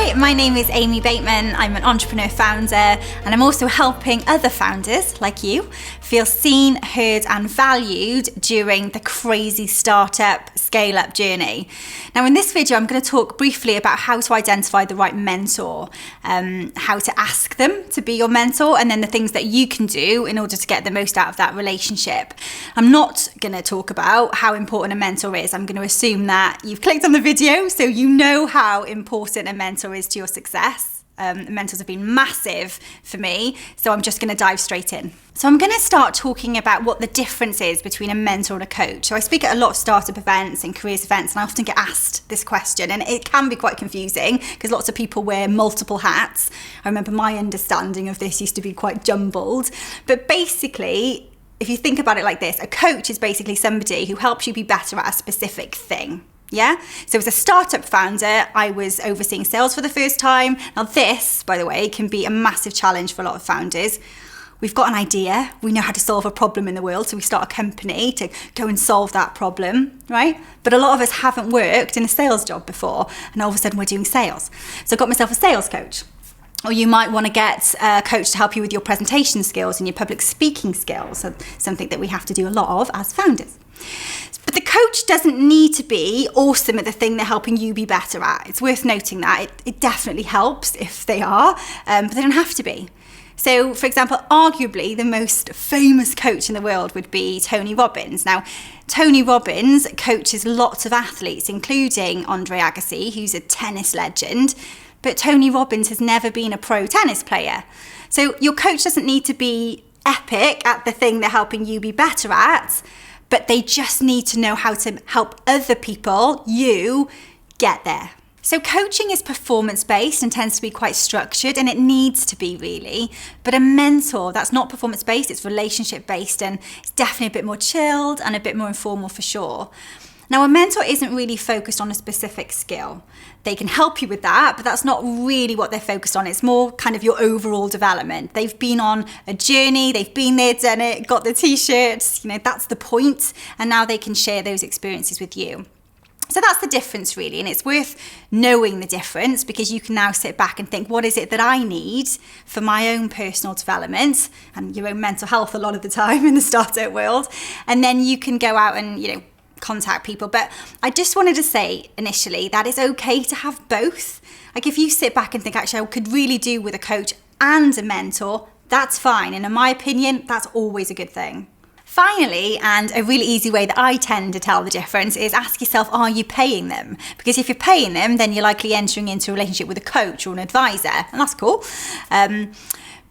Hi, my name is Amy Bateman. I'm an entrepreneur founder, and I'm also helping other founders like you feel seen, heard and valued during the crazy startup scale-up journey. Now in this video, I'm going to talk briefly about how to identify the right mentor, how to ask them to be your mentor, and then the things that you can do in order to get the most out of that relationship. I'm not going to talk about how important a mentor is. I'm going to assume that you've clicked on the video so you know how important a mentor is to your success. Mentors have been massive for me, so I'm just going to dive straight in. So I'm going to start talking about what the difference is between a mentor and a coach. So I speak at a lot of startup events and careers events, and I often get asked this question, and it can be quite confusing because lots of people wear multiple hats. I remember my understanding of this used to be quite jumbled, but basically, if you think about it like this, a coach is basically somebody who helps you be better at a specific thing. Yeah. So as a startup founder, I was overseeing sales for the first time. Now this, by the way, can be a massive challenge for a lot of founders. We've got an idea. We know how to solve a problem in the world. So we start a company to go and solve that problem, right? But a lot of us haven't worked in a sales job before. And all of a sudden we're doing sales. So I got myself a sales coach. Or you might want to get a coach to help you with your presentation skills and your public speaking skills. So something that we have to do a lot of as founders. But the coach doesn't need to be awesome at the thing they're helping you be better at. It's worth noting that. It definitely helps if they are, but they don't have to be. So, for example, arguably the most famous coach in the world would be Tony Robbins. Now, Tony Robbins coaches lots of athletes, including Andre Agassi, who's a tennis legend. But Tony Robbins has never been a pro tennis player. So your coach doesn't need to be epic at the thing they're helping you be better at, but they just need to know how to help other people, you, get there. So coaching is performance-based and tends to be quite structured, and it needs to be really. But a mentor, that's not performance-based, it's relationship-based, and it's definitely a bit more chilled and a bit more informal for sure. Now, a mentor isn't really focused on a specific skill. They can help you with that, but that's not really what they're focused on. It's more kind of your overall development. They've been on a journey, they've been there, done it, got the t-shirts, that's the point. And now they can share those experiences with you. So that's the difference really, and it's worth knowing the difference because you can now sit back and think, what is it that I need for my own personal development and your own mental health a lot of the time in the startup world, and then you can go out and, contact people. But I just wanted to say initially that it's okay to have both. Like if you sit back and think, actually, I could really do with a coach and a mentor, that's fine. And in my opinion, that's always a good thing. Finally, and a really easy way that I tend to tell the difference is ask yourself, are you paying them? Because if you're paying them, then you're likely entering into a relationship with a coach or an advisor, and that's cool.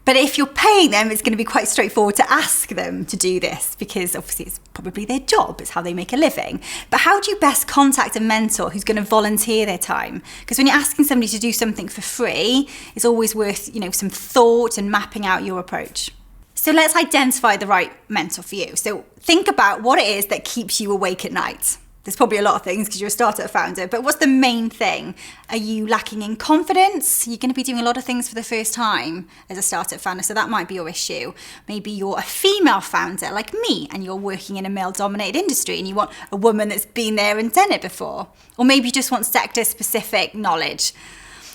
But if you're paying them, it's going to be quite straightforward to ask them to do this because obviously it's probably their job, it's how they make a living. But how do you best contact a mentor who's going to volunteer their time? Because when you're asking somebody to do something for free, it's always worth, some thought and mapping out your approach. So let's identify the right mentor for you. So think about what it is that keeps you awake at night. There's probably a lot of things because you're a startup founder, but what's the main thing? Are you lacking in confidence? You're going to be doing a lot of things for the first time as a startup founder, so that might be your issue. Maybe you're a female founder like me and you're working in a male-dominated industry and you want a woman that's been there and done it before. Or maybe you just want sector-specific knowledge.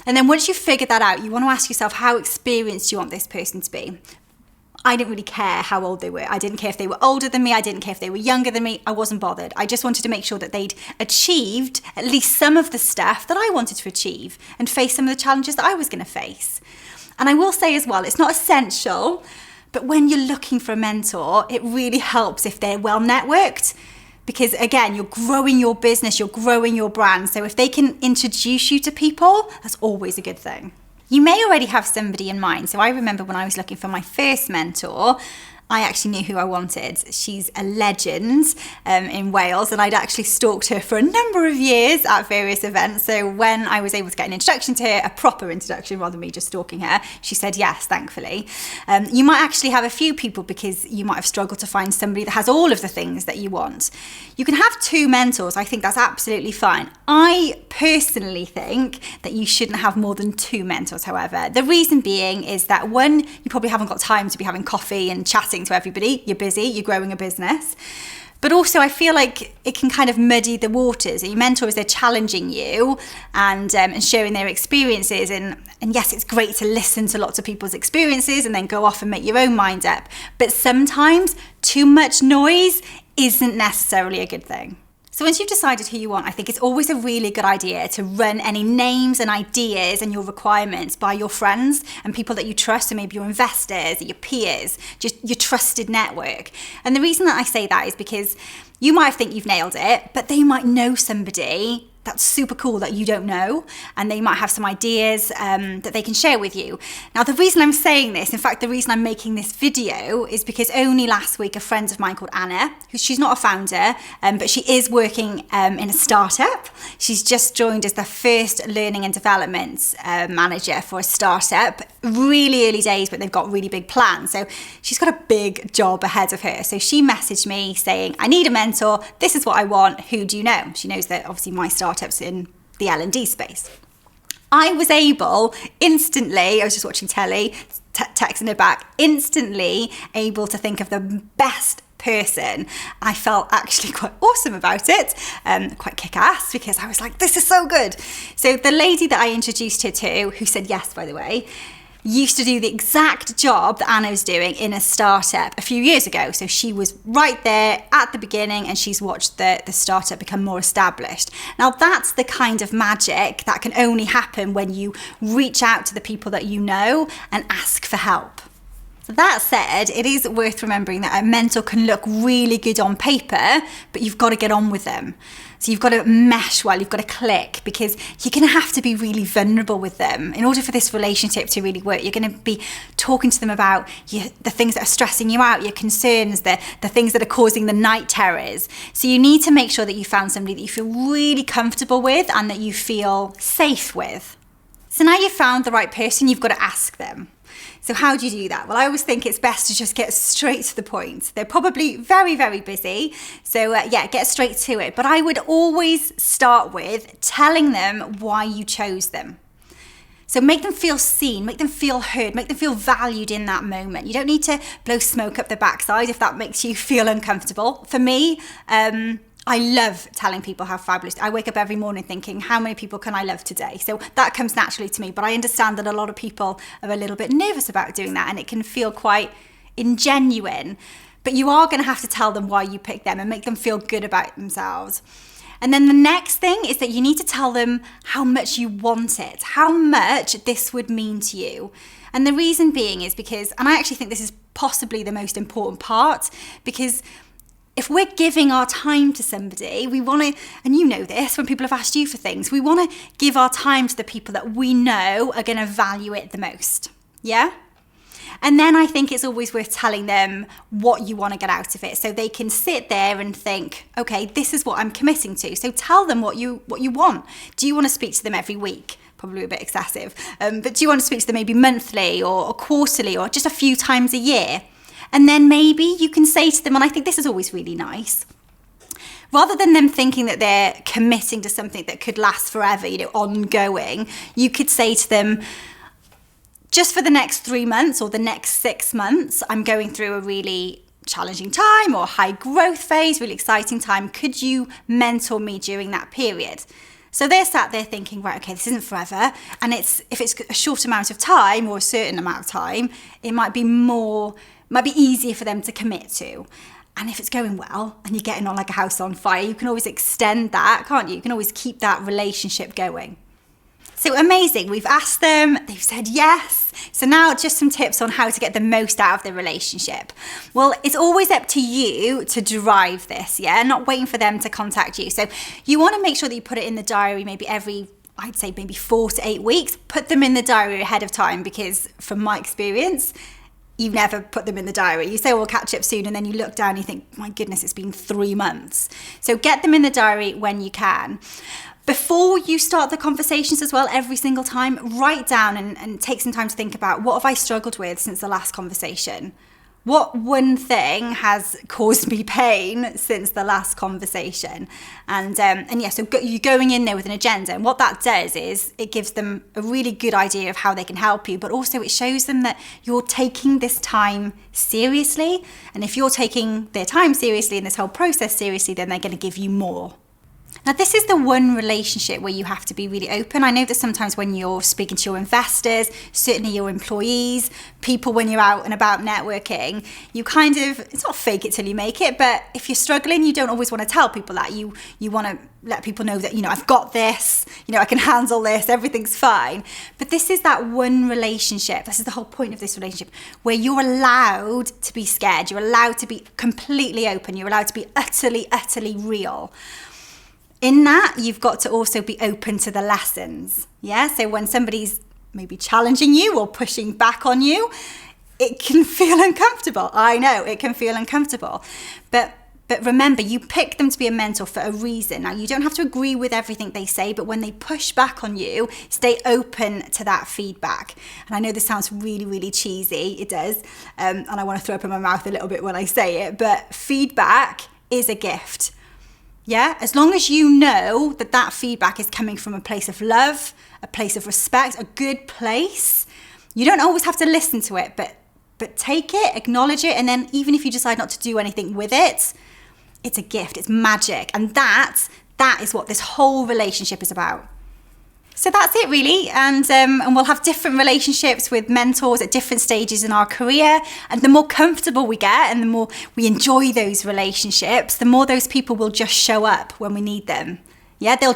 And then once you've figured that out, you want to ask yourself, how experienced do you want this person to be? I didn't really care how old they were. I didn't care if they were older than me. I didn't care if they were younger than me. I wasn't bothered. I just wanted to make sure that they'd achieved at least some of the stuff that I wanted to achieve and face some of the challenges that I was going to face. And I will say as well, it's not essential, but when you're looking for a mentor, it really helps if they're well networked. Because again, you're growing your business, you're growing your brand. So if they can introduce you to people, that's always a good thing. You may already have somebody in mind. So I remember when I was looking for my first mentor, I actually knew who I wanted. She's a legend in Wales, and I'd actually stalked her for a number of years at various events. So when I was able to get an introduction to her, a proper introduction rather than me just stalking her, she said yes, thankfully. You might actually have a few people because you might have struggled to find somebody that has all of the things that you want. You can have 2 mentors. I think that's absolutely fine. I personally think that you shouldn't have more than 2 mentors, however. The reason being is that one, you probably haven't got time to be having coffee and chatting to everybody. You're busy, you're growing a business. But also I feel like it can kind of muddy the waters. Your mentors, they're challenging you and sharing their experiences. And yes, it's great to listen to lots of people's experiences and then go off and make your own mind up. But sometimes too much noise isn't necessarily a good thing. So once you've decided who you want, I think it's always a really good idea to run any names and ideas and your requirements by your friends and people that you trust, so maybe your investors, your peers, just your trusted network. And the reason that I say that is because you might think you've nailed it, but they might know somebody that's super cool that you don't know, and they might have some ideas that they can share with you. Now, the reason I'm saying this, in fact, the reason I'm making this video is because only last week a friend of mine called Anna, she's not a founder, but she is working in a startup. She's just joined as the first learning and development manager for a startup. Really early days, but they've got really big plans. So she's got a big job ahead of her. So she messaged me saying, I need a mentor. This is what I want. Who do you know? She knows that obviously my startups in the L&D space. I was able instantly, I was just watching telly, texting her back, instantly able to think of the best person. I felt actually quite awesome about it, quite kick-ass, because I was like, this is so good. So the lady that I introduced her to, who said yes, by the way, used to do the exact job that Anna was doing in a startup a few years ago. So she was right there at the beginning, and she's watched the startup become more established. Now that's the kind of magic that can only happen when you reach out to the people that you know and ask for help. That said, it is worth remembering that a mentor can look really good on paper, but you've got to get on with them. So you've got to mesh well, you've got to click, because you're going to have to be really vulnerable with them. In order for this relationship to really work, you're going to be talking to them about the things that are stressing you out, your concerns, the things that are causing the night terrors. So you need to make sure that you found somebody that you feel really comfortable with and that you feel safe with. So now you've found the right person, you've got to ask them. So how do you do that? Well, I always think it's best to just get straight to the point. They're probably very, very busy. So get straight to it. But I would always start with telling them why you chose them. So make them feel seen, make them feel heard, make them feel valued in that moment. You don't need to blow smoke up the backside if that makes you feel uncomfortable. For me, I love telling people how fabulous. I wake up every morning thinking, how many people can I love today? So that comes naturally to me, but I understand that a lot of people are a little bit nervous about doing that, and it can feel quite ingenuine. But you are going to have to tell them why you picked them and make them feel good about themselves. And then the next thing is that you need to tell them how much you want it, how much this would mean to you. And the reason being is because, and I actually think this is possibly the most important part, because if we're giving our time to somebody, we want to, and you know this, when people have asked you for things, we want to give our time to the people that we know are going to value it the most. Yeah? And then I think it's always worth telling them what you want to get out of it, so they can sit there and think, okay, this is what I'm committing to. So tell them what you want. Do you want to speak to them every week? Probably a bit excessive. But do you want to speak to them maybe monthly or quarterly or just a few times a year? And then maybe you can say to them, and I think this is always really nice, rather than them thinking that they're committing to something that could last forever, ongoing, you could say to them, just for the next 3 months or the next 6 months, I'm going through a really challenging time or high growth phase, really exciting time. Could you mentor me during that period? So they're sat there thinking, right, okay, this isn't forever. And if it's a short amount of time or a certain amount of time, it might be easier for them to commit to. And if it's going well and you're getting on like a house on fire, you can always extend that, can't you? You can always keep that relationship going. So amazing, we've asked them, they've said yes. So now just some tips on how to get the most out of the relationship. Well, it's always up to you to drive this, not waiting for them to contact you. So you want to make sure that you put it in the diary maybe I'd say maybe 4 to 8 weeks. Put them in the diary ahead of time, because from my experience, you never put them in the diary. You say, we'll catch up soon, and then you look down and you think, my goodness, it's been 3 months. So get them in the diary when you can. Before you start the conversations as well, every single time, write down and take some time to think about, what have I struggled with since the last conversation? what one thing has caused me pain since the last conversation? And yeah, so you're going in there with an agenda, and what that does is it gives them a really good idea of how they can help you, but also it shows them that you're taking this time seriously. And if you're taking their time seriously and this whole process seriously, then they're going to give you more. Now, this is the one relationship where you have to be really open. I know that sometimes when you're speaking to your investors, certainly your employees, people when you're out and about networking, you kind of, it's not fake it till you make it, but if you're struggling, you don't always want to tell people that. You want to let people know that, I've got this, I can handle this, everything's fine. But this is that one relationship. This is the whole point of this relationship, where you're allowed to be scared. You're allowed to be completely open. You're allowed to be utterly, utterly real. In that, you've got to also be open to the lessons. Yeah. So when somebody's maybe challenging you or pushing back on you, it can feel uncomfortable. I know it can feel uncomfortable, but remember, you pick them to be a mentor for a reason. Now, you don't have to agree with everything they say, but when they push back on you, stay open to that feedback. And I know this sounds really, really cheesy. It does. And I want to throw up in my mouth a little bit when I say it, but feedback is a gift. Yeah, as long as you know that feedback is coming from a place of love, a place of respect, a good place, you don't always have to listen to it, but take it, acknowledge it, and then even if you decide not to do anything with it, it's a gift, it's magic. And that is what this whole relationship is about. So that's it really, and we'll have different relationships with mentors at different stages in our career, and the more comfortable we get and the more we enjoy those relationships, the more those people will just show up when we need them. Yeah, they'll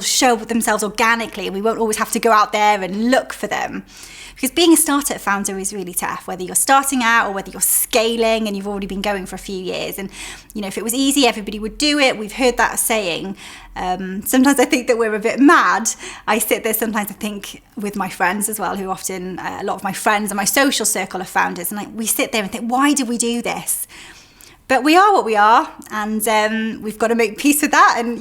show themselves organically, and we won't always have to go out there and look for them. Because being a startup founder is really tough, whether you're starting out or whether you're scaling and you've already been going for a few years. And, if it was easy, everybody would do it. We've heard that saying. Sometimes I think that we're a bit mad. I sit there sometimes, I think, with my friends as well, who often, a lot of my friends and my social circle are founders. And we sit there and think, why do we do this? But we are what we are, and we've got to make peace with that. And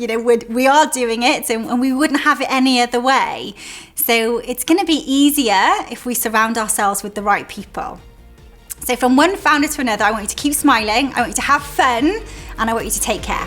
we are doing it, and we wouldn't have it any other way. So it's going to be easier if we surround ourselves with the right people. So from one founder to another, I want you to keep smiling, I want you to have fun, and I want you to take care.